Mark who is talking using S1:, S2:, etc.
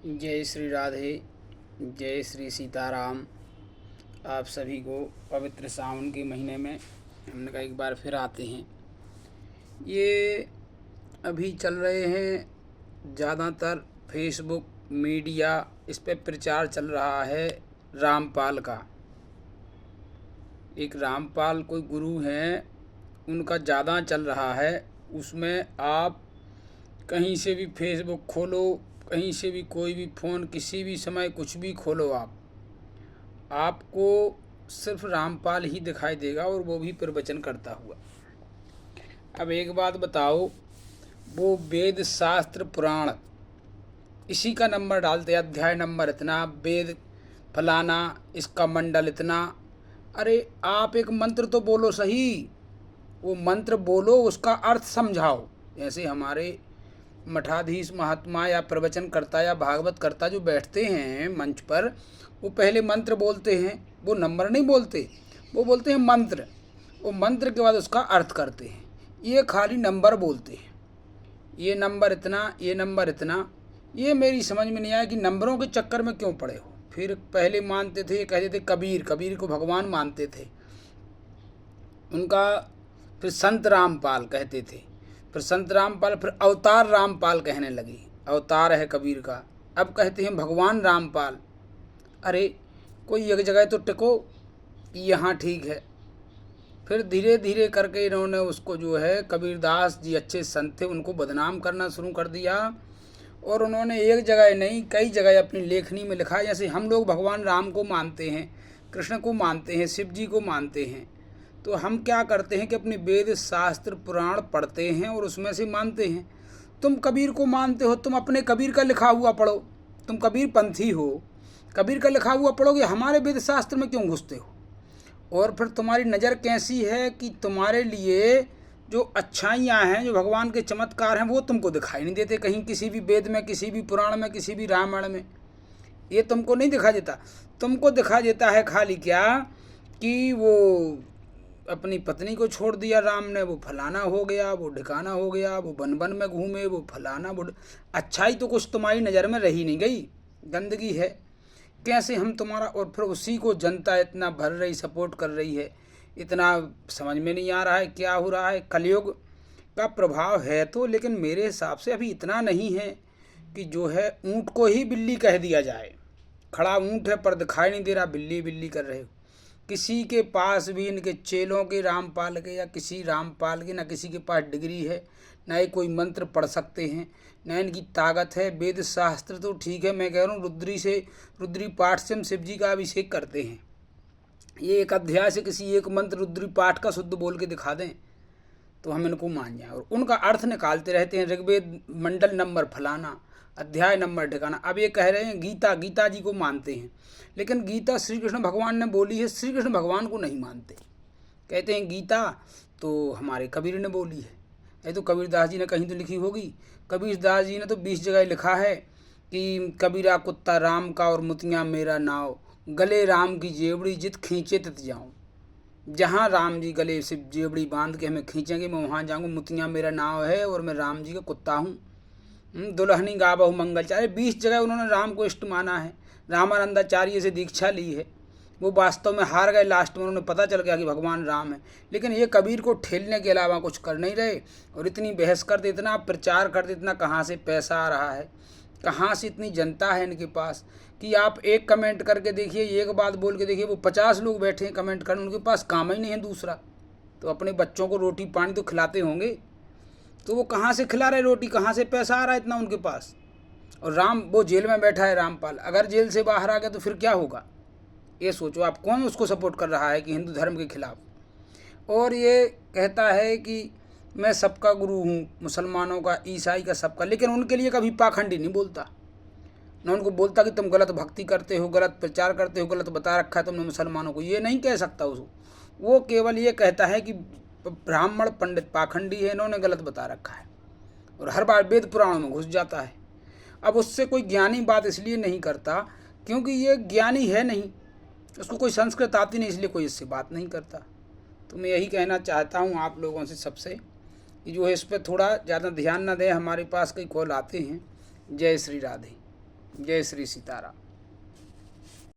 S1: जय श्री राधे। जय श्री सीताराम। आप सभी को पवित्र सावन के महीने में हमने कहा एक बार फिर आते हैं। ये अभी चल रहे हैं ज़्यादातर फेसबुक मीडिया, इस पे प्रचार चल रहा है रामपाल का। एक रामपाल कोई गुरु हैं, उनका ज़्यादा चल रहा है। उसमें आप कहीं से भी फेसबुक खोलो, कहीं से भी कोई भी फ़ोन, किसी भी समय कुछ भी खोलो, आपको सिर्फ रामपाल ही दिखाई देगा, और वो भी प्रवचन करता हुआ। अब एक बात बताओ, वो वेद शास्त्र पुराण इसी का नंबर डालते, अध्याय नंबर इतना, वेद फलाना, इसका मंडल इतना। अरे आप एक मंत्र तो बोलो सही, वो मंत्र बोलो, उसका अर्थ समझाओ। जैसे हमारे मठाधीश महात्मा या प्रवचन करता या भागवत करता जो बैठते हैं मंच पर, वो पहले मंत्र बोलते हैं, वो नंबर नहीं बोलते, वो बोलते हैं मंत्र। वो मंत्र के बाद उसका अर्थ करते हैं। ये खाली नंबर बोलते हैं, ये नंबर इतना, ये नंबर इतना। ये मेरी समझ में नहीं आया कि नंबरों के चक्कर में क्यों पड़े हो। फिर पहले मानते थे, कहते थे कबीर, कबीर को भगवान मानते थे उनका। फिर संत रामपाल कहते थे, फिर संत रामपाल, फिर अवतार रामपाल कहने लगे, अवतार है कबीर का। अब कहते हैं भगवान रामपाल। अरे कोई एक जगह तो टिको कि यहाँ ठीक है। फिर धीरे धीरे करके इन्होंने उसको जो है, कबीरदास जी अच्छे संत थे, उनको बदनाम करना शुरू कर दिया। और उन्होंने एक जगह नहीं, कई जगह अपनी लेखनी में लिखा। जैसे हम लोग भगवान राम को मानते हैं, कृष्ण को मानते हैं, शिव जी को मानते हैं, तो हम क्या करते हैं कि अपने वेद शास्त्र पुराण पढ़ते हैं और उसमें से मानते हैं। तुम कबीर को मानते हो, तुम अपने कबीर का लिखा हुआ पढ़ो। तुम कबीर पंथी हो, कबीर का लिखा हुआ पढ़ोगे, हमारे वेद शास्त्र में क्यों घुसते हो? और फिर तुम्हारी नज़र कैसी है कि तुम्हारे लिए जो अच्छाइयाँ हैं, जो भगवान के चमत्कार हैं, वो तुमको दिखाई नहीं देते कहीं, किसी भी वेद में, किसी भी पुराण में, किसी भी रामायण में। ये तुमको नहीं दिखा देता। तुमको दिखा देता है खाली क्या कि वो अपनी पत्नी को छोड़ दिया राम ने, वो फलाना हो गया, वो ढिकाना हो गया, वो वन वन में घूमे, वो फलाना, वो अच्छाई तो कुछ तुम्हारी नज़र में रही नहीं गई, गंदगी है। कैसे हम तुम्हारा, और फिर उसी को जनता इतना भर रही, सपोर्ट कर रही है। इतना समझ में नहीं आ रहा है क्या हो रहा है। कलयुग का प्रभाव है तो, लेकिन मेरे हिसाब से अभी इतना नहीं है कि जो है ऊँट को ही बिल्ली कह दिया जाए। खड़ा ऊँट है पर दिखाई नहीं दे रहा, बिल्ली बिल्ली कर रहे हो। किसी के पास भी, इनके चेलों के, रामपाल के या किसी रामपाल के, ना किसी के पास डिग्री है, ना ही कोई मंत्र पढ़ सकते हैं, ना इनकी ताकत है। वेद शास्त्र तो ठीक है, मैं कह रहा हूँ रुद्री पाठ से हम शिव जी का अभिषेक करते हैं। ये एक अध्याय से किसी एक मंत्र रुद्री पाठ का शुद्ध बोल के दिखा दें तो हम इनको मान जाएं, और उनका अर्थ निकालते रहते हैं। ऋग्वेद मंडल नंबर फलाना, अध्याय नंबर ठिकाना। अब ये कह रहे हैं गीता जी को मानते हैं, लेकिन गीता श्री कृष्ण भगवान ने बोली है, श्री कृष्ण भगवान को नहीं मानते। कहते हैं गीता तो हमारे कबीर ने बोली है। ये तो कबीरदास जी ने कहीं तो लिखी होगी। कबीरदास जी ने तो 20 जगह लिखा है कि कबीरा कुत्ता राम का और मुतिया मेरा नाव, गले राम की जेवड़ी जित खींचे तित जाऊँ। जहाँ राम जी गले से जेवड़ी बांध के हमें खींचेंगे, मैं वहाँ जाऊँगा। मुतिया मेरा नाव है और मैं राम जी का कुत्ता हूँ। दुल्हनी गाबहु मंगलचार्य, 20 जगह उन्होंने राम को इष्ट माना है। रामानंदाचार्य से दीक्षा ली है। वो वास्तव में हार गए, लास्ट में उन्हें पता चल गया कि भगवान राम है। लेकिन ये कबीर को ठेलने के अलावा कुछ कर नहीं रहे, और इतनी बहस करते, इतना प्रचार करते, इतना कहाँ से पैसा आ रहा है, कहाँ से इतनी जनता है इनके पास कि आप एक कमेंट करके देखिए, एक बात बोल के देखिए, वो 50 लोग बैठे हैं कमेंट करने, उनके पास काम ही नहीं है दूसरा। तो अपने बच्चों को रोटी पानी तो खिलाते होंगे, तो वो कहाँ से खिला रहे रोटी, कहाँ से पैसा आ रहा है इतना उनके पास। और राम, वो जेल में बैठा है रामपाल, अगर जेल से बाहर आ गया तो फिर क्या होगा? ये सोचो आप, कौन उसको सपोर्ट कर रहा है कि हिंदू धर्म के खिलाफ। और ये कहता है कि मैं सबका गुरु हूँ, मुसलमानों का, ईसाई का, सबका। लेकिन उनके लिए कभी पाखंडी नहीं बोलता, ना उनको बोलता कि तुम गलत भक्ति करते हो, गलत प्रचार करते हो, गलत बता रखा है तुमने मुसलमानों को, ये नहीं कह सकता उसको। वो केवल ये कहता है कि ब्राह्मण पंडित पाखंडी है, इन्होंने गलत बता रखा है, और हर बार वेद पुराणों में घुस जाता है। अब उससे कोई ज्ञानी बात इसलिए नहीं करता क्योंकि ये ज्ञानी है नहीं, उसको कोई संस्कृत आती नहीं, इसलिए कोई इससे बात नहीं करता। तो मैं यही कहना चाहता हूँ आप लोगों से, सबसे, कि जो है इस पर थोड़ा ज़्यादा ध्यान न दें। हमारे पास कई कॉल आते हैं। जय श्री राधे। जय श्री सीताराम।